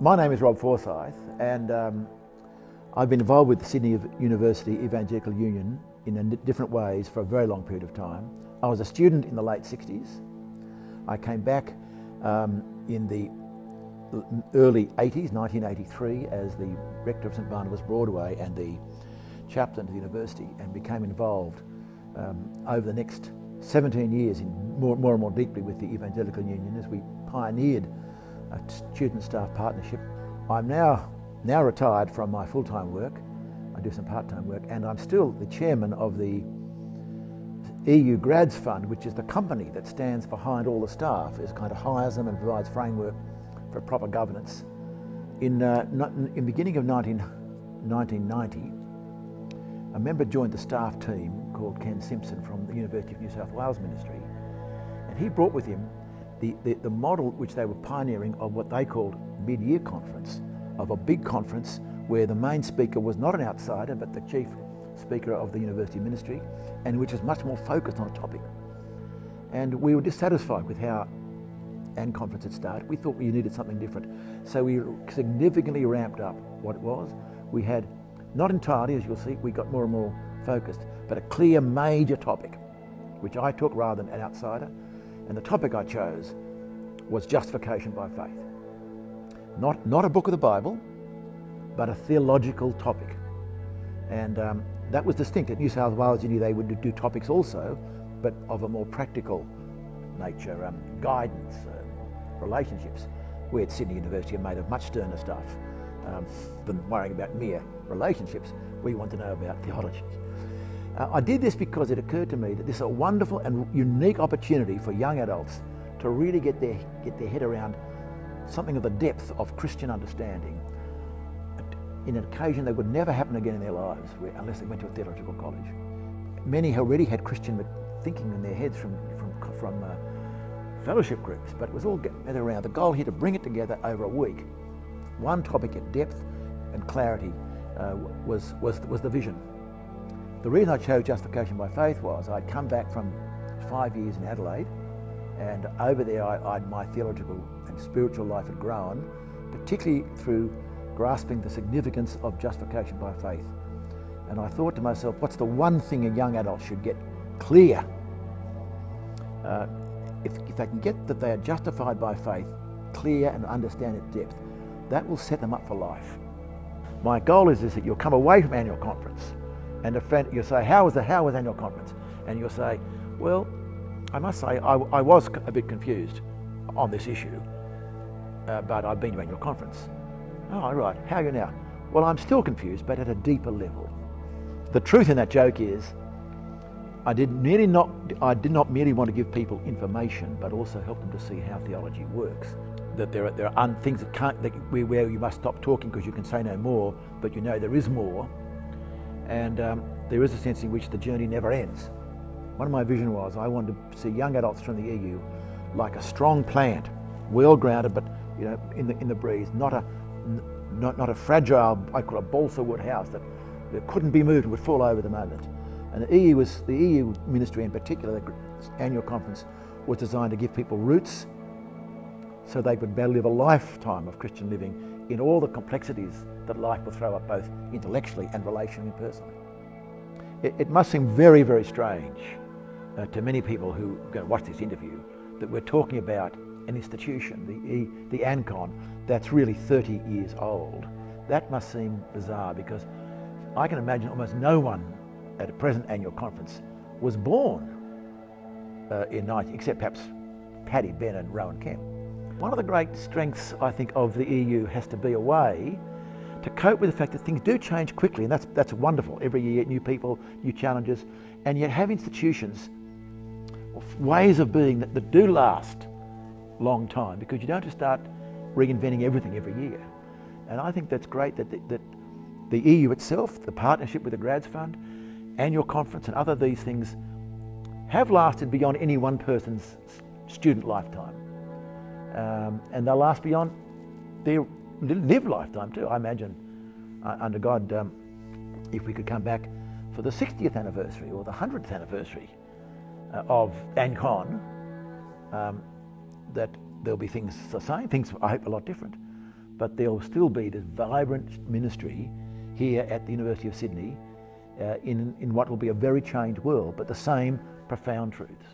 My name is Rob Forsyth, and I've been involved with the Sydney University Evangelical Union in different ways for a very long period of time. I was a student in the late 60s. I came back in the early 80s, 1983, as the rector of St Barnabas Broadway and the chaplain of the university, and became involved over the next 17 years more and more deeply with the Evangelical Union as we pioneered a student-staff partnership. I'm now retired from my full-time work. I do some part-time work, and I'm still the chairman of the EU Grads Fund, which is the company that stands behind all the staff, is kind of hires them and provides framework for proper governance. In beginning of 1990, a member joined the staff team called Ken Simpson from the University of New South Wales Ministry, and he brought with him the model which they were pioneering of what they called mid-year conference, of a big conference where the main speaker was not an outsider but the chief speaker of the university ministry, and which is much more focused on a topic. And we were dissatisfied with how AnCon had started. We thought we needed something different. So we significantly ramped up what it was. We had, not entirely, as you'll see, we got more and more focused, but a clear major topic, which I took rather than an outsider. And the topic I chose was justification by faith. Not a book of the Bible, but a theological topic. And that was distinct. At New South Wales Uni they would do topics also, but of a more practical nature, guidance, relationships. We at Sydney University are made of much sterner stuff than worrying about mere relationships. We want to know about theology. I did this because it occurred to me that this is a wonderful and unique opportunity for young adults to really get their head around something of the depth of Christian understanding in an occasion that would never happen again in their lives unless they went to a theological college. Many already had Christian thinking in their heads from fellowship groups, but it was all gathered around. The goal here to bring it together over a week, one topic in depth and clarity was the vision. The reason I chose justification by faith was I'd come back from 5 years in Adelaide, and over there my theological and spiritual life had grown, particularly through grasping the significance of justification by faith. And I thought to myself, what's the one thing a young adult should get clear? If they can get that they are justified by faith, clear and understand its depth, that will set them up for life. My goal is that you'll come away from annual conference, and a friend, you'll say, how was annual conference? And you'll say, well, I must say I was a bit confused on this issue, but I've been to annual conference. Oh, right, how are you now? Well, I'm still confused, but at a deeper level. The truth in that joke is, I did not merely want to give people information, but also help them to see how theology works. That there are things where you must stop talking because you can say no more, but you know there is more. And there is a sense in which the journey never ends. One of my visions was I wanted to see young adults from the EU like a strong plant, well grounded, but in the breeze, not a fragile, I call it a balsa wood house that couldn't be moved and would fall over the moment. And the EU ministry in particular, the annual conference, was designed to give people roots so they could better live a lifetime of Christian living in all the complexities that life will throw up, both intellectually and relationally and personally. It must seem very, very strange to many people who are going to watch this interview that we're talking about an institution, the AnCon, that's really 30 years old. That must seem bizarre because I can imagine almost no one at a present annual conference was born in 90, except perhaps Paddy, Ben and Rowan Kemp. One of the great strengths, I think, of the EU has to be a way to cope with the fact that things do change quickly, and that's wonderful. Every year, new people, new challenges, and yet have institutions, ways of being that do last long time, because you don't have to start reinventing everything every year. And I think that's great that the EU itself, the partnership with the Grads Fund, annual conference and other these things have lasted beyond any one person's student lifetime. And they'll last beyond their lived lifetime too. I imagine, under God, if we could come back for the 60th anniversary or the 100th anniversary of AnCon, that there'll be things the same, things I hope a lot different. but there will still be this vibrant ministry here at the University of Sydney in what will be a very changed world, but the same profound truths.